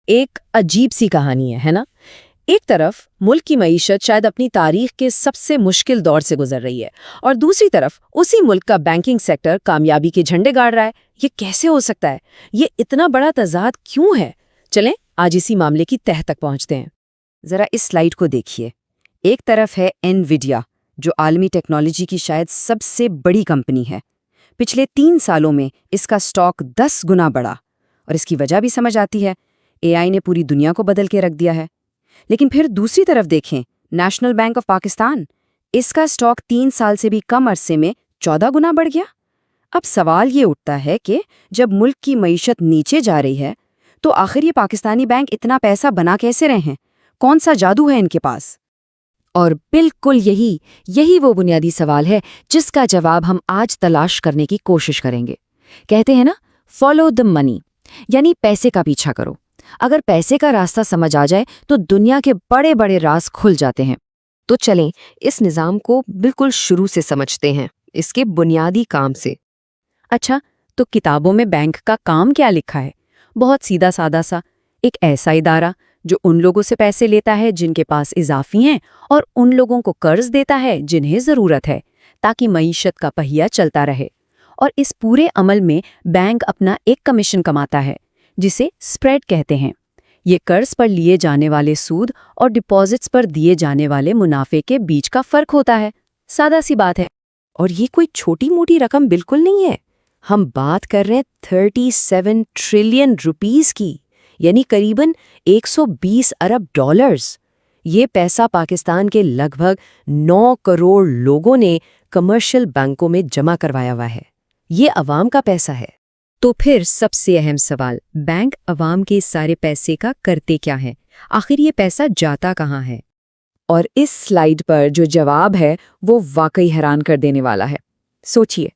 ایک عجیب سی کہانی ہے نا؟ ایک طرف ملک کی معیشت شاید اپنی تاریخ کے سب سے مشکل دور سے گزر رہی ہے، اور دوسری طرف اسی ملک کا بینکنگ سیکٹر کامیابی کے جھنڈے گاڑ رہا ہے۔ یہ کیسے ہو سکتا ہے؟ یہ اتنا بڑا تضاد کیوں ہے؟ چلیں آج اسی معاملے کی تہہ تک پہنچتے ہیں۔ ذرا اس سلائیڈ کو دیکھیے۔ ایک طرف ہے انویڈیا، جو عالمی ٹیکنالوجی کی شاید سب سے بڑی کمپنی ہے۔ پچھلے 3 سالوں میں اس کا سٹاک 10 گنا بڑھا، اور اس کی وجہ بھی سمجھ آتی ہے، اے آئی نے پوری دنیا کو بدل کے رکھ دیا ہے۔ لیکن پھر دوسری طرف دیکھیں، نیشنل بینک آف پاکستان، اس کا سٹاک 3 سال سے بھی کم عرصے میں 14 گنا بڑھ گیا۔ اب سوال یہ اٹھتا ہے کہ جب ملک کی معیشت نیچے جا رہی ہے تو آخر یہ پاکستانی بینک اتنا پیسہ بنا کیسے رہے ہیں؟ کون سا جادو ہے ان کے پاس؟ اور بالکل یہی وہ بنیادی سوال ہے جس کا جواب ہم آج تلاش کرنے کی کوشش کریں گے۔ کہتے ہیں نا، فالو دا منی، یعنی پیسے کا پیچھا کرو۔ اگر پیسے کا راستہ سمجھ آ جائے تو دنیا کے بڑے بڑے راز کھل جاتے ہیں۔ تو چلیں اس نظام کو بالکل شروع سے سمجھتے ہیں، اس کے بنیادی کام سے۔ اچھا، تو کتابوں میں بینک کا کام کیا لکھا ہے؟ بہت سیدھا سادہ سا، ایک ایسا ادارہ جو ان لوگوں سے پیسے لیتا ہے جن کے پاس اضافی ہیں، اور ان لوگوں کو قرض دیتا ہے جنہیں ضرورت ہے، تاکہ معیشت کا پہیہ چلتا رہے۔ اور اس پورے عمل میں بینک اپنا ایک کمیشن کماتا ہے، جسے اسپریڈ کہتے ہیں۔ یہ قرض پر لیے جانے والے سود اور ڈپازٹس پر دیے جانے والے منافع کے بیچ کا فرق ہوتا ہے۔ سادہ سی بات ہے، اور یہ کوئی چھوٹی موٹی رقم بالکل نہیں ہے۔ ہم بات کر رہے ہیں 37 ٹریلین روپیز کی، یعنی قریباً 120 ارب ڈالرز۔ یہ پیسہ پاکستان کے لگ بھگ 9 کروڑ لوگوں نے کمرشل بینکوں میں جمع کروایا ہوا ہے۔ یہ عوام کا پیسہ ہے۔ تو پھر سب سے اہم سوال، بینک عوام کے سارے پیسے کا کرتے کیا ہے؟ آخر یہ پیسہ جاتا کہاں ہے؟ اور اس سلائیڈ پر جو جواب ہے وہ واقعی حیران کر دینے والا ہے۔ سوچئے،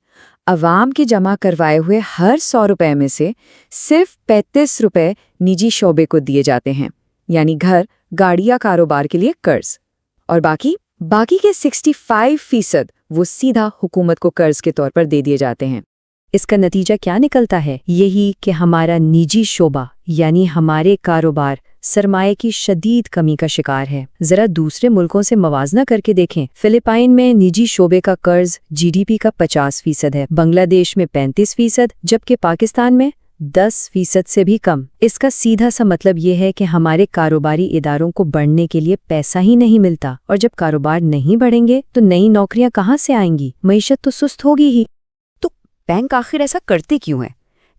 عوام کے جمع کروائے ہوئے ہر 100 روپے میں سے صرف 35 روپے نجی شعبے کو دیے جاتے ہیں، یعنی گھر، گاڑی یا کاروبار کے لیے قرض۔ اور باقی کے 65% وہ سیدھا حکومت کو قرض کے طور پر دے دیے جاتے ہیں۔ اس کا نتیجہ کیا نکلتا ہے؟ یہی کہ ہمارا نجی شعبہ، یعنی ہمارے کاروبار، سرمایہ کی شدید کمی کا شکار ہے۔ ذرا دوسرے ملکوں سے موازنہ کر کے دیکھیں۔ فلپائن میں نجی شعبے کا قرض جی ڈی پی کا 50% ہے، بنگلہ دیش میں 35%، جبکہ پاکستان میں 10% سے بھی کم۔ اس کا سیدھا سا مطلب یہ ہے کہ ہمارے کاروباری اداروں کو بڑھنے کے لیے پیسہ ہی نہیں ملتا، اور جب کاروبار نہیں بڑھیں گے تو نئی نوکریاں کہاں سے آئیں گی؟ معیشت تو سست ہوگی ہی۔ بینک آخر ایسا کرتے کیوں ہیں؟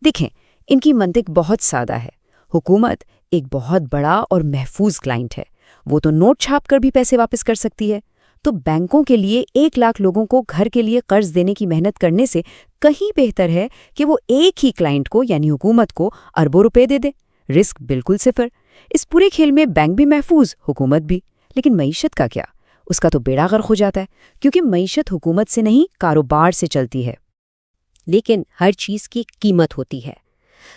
دیکھیں، ان کی منطق بہت سادہ ہے۔ حکومت ایک بہت بڑا اور محفوظ کلائنٹ ہے، وہ تو نوٹ چھاپ کر بھی پیسے واپس کر سکتی ہے۔ تو بینکوں کے لیے 1 لاکھ لوگوں کو گھر کے لیے قرض دینے کی محنت کرنے سے کہیں بہتر ہے کہ وہ ایک ہی کلائنٹ کو، یعنی حکومت کو، اربوں روپے دے دے۔ رسک بالکل صفر۔ اس پورے کھیل میں بینک بھی محفوظ، حکومت بھی۔ لیکن معیشت کا کیا؟ اس کا تو بیڑا غرق ہو جاتا ہے، کیونکہ معیشت حکومت سے نہیں، کاروبار سے چلتی ہے۔ لیکن ہر چیز کی قیمت ہوتی ہے،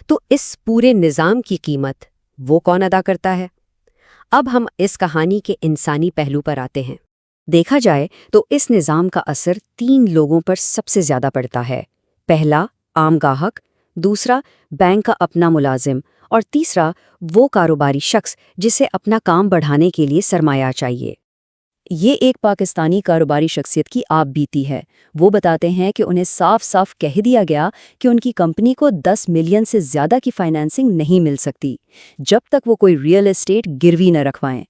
تو اس پورے نظام کی قیمت وہ کون ادا کرتا ہے؟ اب ہم اس کہانی کے انسانی پہلو پر آتے ہیں۔ دیکھا جائے تو اس نظام کا اثر 3 لوگوں پر سب سے زیادہ پڑتا ہے۔ پہلا، عام گاہک، دوسرا، بینک کا اپنا ملازم، اور تیسرا، وہ کاروباری شخص جسے اپنا کام بڑھانے کے لیے سرمایہ چاہیے۔ یہ ایک پاکستانی کاروباری شخصیت کی آپ بیتی ہے۔ وہ بتاتے ہیں کہ انہیں صاف صاف کہہ دیا گیا کہ ان کی کمپنی کو 10 ملین سے زیادہ کی فائنانسنگ نہیں مل سکتی جب تک وہ کوئی ریئل اسٹیٹ گروی نہ رکھوائیں۔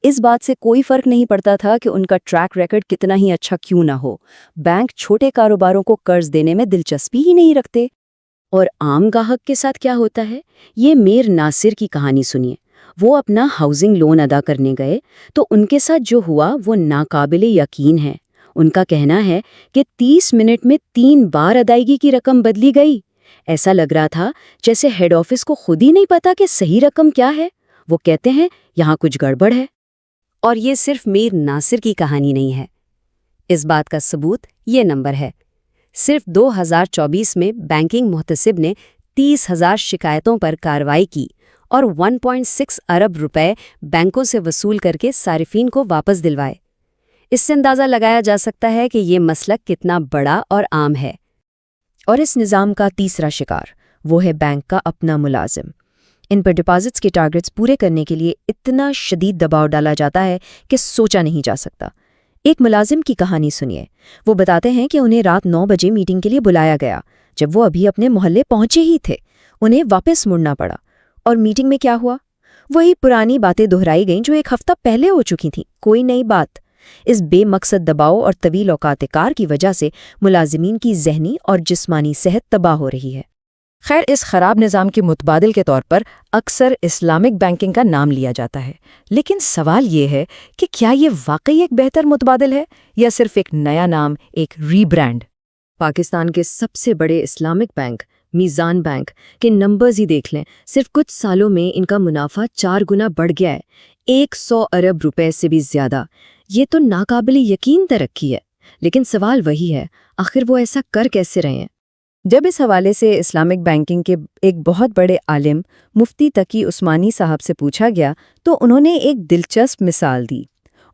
اس بات سے کوئی فرق نہیں پڑتا تھا کہ ان کا ٹریک ریکارڈ کتنا ہی اچھا کیوں نہ ہو، بینک چھوٹے کاروباروں کو قرض دینے میں دلچسپی ہی نہیں رکھتے۔ اور عام گاہک کے ساتھ کیا ہوتا ہے؟ یہ میر ناصر کی کہانی سنیے۔ وہ اپنا ہاؤسنگ لون ادا کرنے گئے تو ان کے ساتھ جو ہوا وہ ناقابل یقین ہے۔ ان کا کہنا ہے کہ 30 منٹ میں 3 بار ادائیگی کی رقم بدلی گئی۔ ایسا لگ رہا تھا جیسے ہیڈ آفس کو خود ہی نہیں پتا کہ صحیح رقم کیا ہے۔ وہ کہتے ہیں یہاں کچھ گڑبڑ ہے۔ اور یہ صرف میر ناصر کی کہانی نہیں ہے، اس بات کا ثبوت یہ نمبر ہے۔ صرف 2024 میں بینکنگ محتسب نے 30,000 شکایتوں پر کارروائی کی اور 1.6 ارب روپے بینکوں سے وصول کر کے صارفین کو واپس دلوائے۔ اس سے اندازہ لگایا جا سکتا ہے کہ یہ مسلک کتنا بڑا اور عام ہے۔ اور اس نظام کا تیسرا شکار وہ ہے بینک کا اپنا ملازم۔ ان پر ڈپازٹس کے ٹارگٹس پورے کرنے کے لیے اتنا شدید دباؤ ڈالا جاتا ہے کہ سوچا نہیں جا سکتا۔ ایک ملازم کی کہانی سنیے۔ وہ بتاتے ہیں کہ انہیں رات 9 بجے میٹنگ کے لیے بلایا گیا، جب وہ ابھی اپنے محلے پہنچے ہی تھے۔ انہیں واپس مڑنا پڑا، اور میٹنگ میں کیا ہوا؟ وہی پرانی باتیں دہرائی گئیں جو ایک ہفتہ پہلے ہو چکی تھیں، کوئی نئی بات۔ اس بے مقصد دباؤ اور طویل اوقات کار کی وجہ سے ملازمین کی ذہنی اور جسمانی صحت تباہ ہو رہی ہے۔ خیر، اس خراب نظام کے متبادل کے طور پر اکثر اسلامک بینکنگ کا نام لیا جاتا ہے، لیکن سوال یہ ہے کہ کیا یہ واقعی ایک بہتر متبادل ہے یا صرف ایک نیا نام، ایک ری برانڈ؟ پاکستان کے سب سے بڑے اسلامک بینک میزان بینک کے نمبرز ہی دیکھ لیں، صرف کچھ سالوں میں ان کا منافع 4 گنا بڑھ گیا ہے، 100 ارب روپے سے بھی زیادہ۔ یہ تو ناقابل یقین ترقی ہے، لیکن سوال وہی ہے، آخر وہ ایسا کر کیسے رہے ہیں؟ جب اس حوالے سے اسلامک بینکنگ کے ایک بہت بڑے عالم مفتی تقی عثمانی صاحب سے پوچھا گیا تو انہوں نے ایک دلچسپ مثال دی۔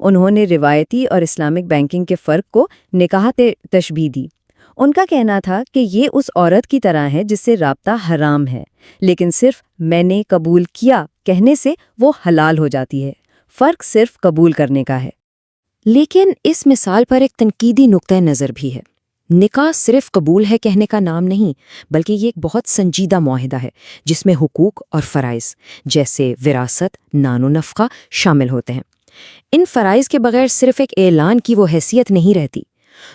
انہوں نے روایتی اور اسلامک بینکنگ کے فرق کو نکاحت تشبیہ دی۔ ان کا کہنا تھا کہ یہ اس عورت کی طرح ہے جس سے رابطہ حرام ہے، لیکن صرف میں نے قبول کیا کہنے سے وہ حلال ہو جاتی ہے۔ فرق صرف قبول کرنے کا ہے۔ لیکن اس مثال پر ایک تنقیدی نقطہ نظر بھی ہے۔ نکاح صرف قبول ہے کہنے کا نام نہیں، بلکہ یہ ایک بہت سنجیدہ معاہدہ ہے جس میں حقوق اور فرائض جیسے وراثت، نان و نفقہ شامل ہوتے ہیں۔ ان فرائض کے بغیر صرف ایک اعلان کی وہ حیثیت نہیں رہتی۔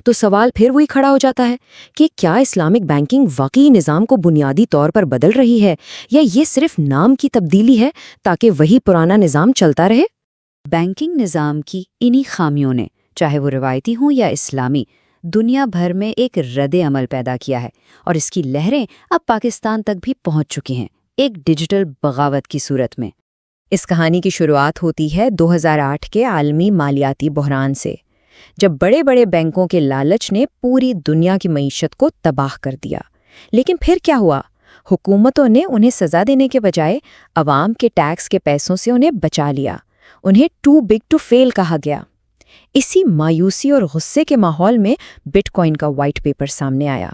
تو سوال پھر وہی کھڑا ہو جاتا ہے کہ کیا اسلامک بینکنگ واقعی نظام کو بنیادی طور پر بدل رہی ہے، یا یہ صرف نام کی تبدیلی ہے تاکہ وہی پرانا نظام چلتا رہے؟ بینکنگ نظام کی انہی خامیوں نے، چاہے وہ روایتی ہوں یا اسلامی، دنیا بھر میں ایک رد عمل پیدا کیا ہے، اور اس کی لہریں اب پاکستان تک بھی پہنچ چکی ہیں، ایک ڈیجیٹل بغاوت کی صورت میں۔ اس کہانی کی شروعات ہوتی ہے 2008 کے عالمی مالیاتی بحران سے، جب بڑے بڑے بینکوں کے لالچ نے پوری دنیا کی معیشت کو تباہ کر دیا۔ لیکن پھر کیا ہوا؟ حکومتوں نے انہیں سزا دینے کے بجائے عوام کے ٹیکس کے پیسوں سے انہیں بچا لیا۔ انہیں ٹو بگ ٹو فیل کہا گیا۔ اسی مایوسی اور غصے کے ماحول میں بٹ کوائن کا وائٹ پیپر سامنے آیا،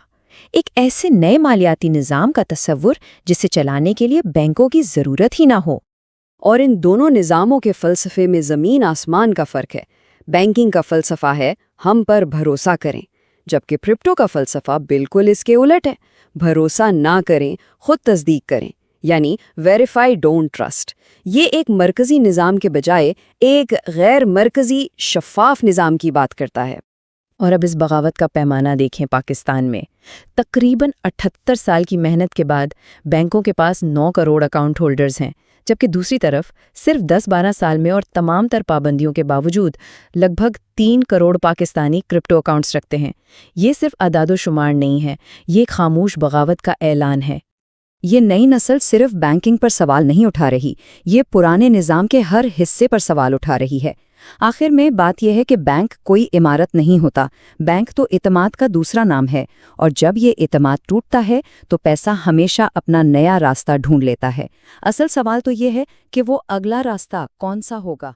ایک ایسے نئے مالیاتی نظام کا تصور جسے چلانے کے لیے بینکوں کی ضرورت ہی نہ ہو۔ اور ان دونوں نظاموں کے فلسفے میں زمین آسمان کا فرق ہے۔ بینکنگ کا فلسفہ ہے ہم پر بھروسہ کریں، جبکہ کرپٹو کا فلسفہ بالکل اس کے الٹ ہے، بھروسہ نہ کریں، خود تصدیق کریں، یعنی ویریفائی ڈونٹ ٹرسٹ۔ یہ ایک مرکزی نظام کے بجائے ایک غیر مرکزی شفاف نظام کی بات کرتا ہے۔ اور اب اس بغاوت کا پیمانہ دیکھیں پاکستان میں۔ تقریباً 78 سال کی محنت کے بعد بینکوں کے پاس 9 کروڑ اکاؤنٹ ہولڈرز ہیں، جبکہ دوسری طرف صرف 10-12 سال میں اور تمام تر پابندیوں کے باوجود لگ بھگ 3 کروڑ پاکستانی کرپٹو اکاؤنٹس رکھتے ہیں۔ یہ صرف اعداد و شمار نہیں ہے، یہ ایک خاموش بغاوت کا اعلان ہے۔ یہ نئی نسل صرف بینکنگ پر سوال نہیں اٹھا رہی، یہ پرانے نظام کے ہر حصے پر سوال اٹھا رہی ہے۔ آخر میں بات یہ ہے کہ بینک کوئی عمارت نہیں ہوتا، بینک تو اعتماد کا دوسرا نام ہے، اور جب یہ اعتماد ٹوٹتا ہے تو پیسہ ہمیشہ اپنا نیا راستہ ڈھونڈ لیتا ہے۔ اصل سوال تو یہ ہے کہ وہ اگلا راستہ کون سا ہوگا؟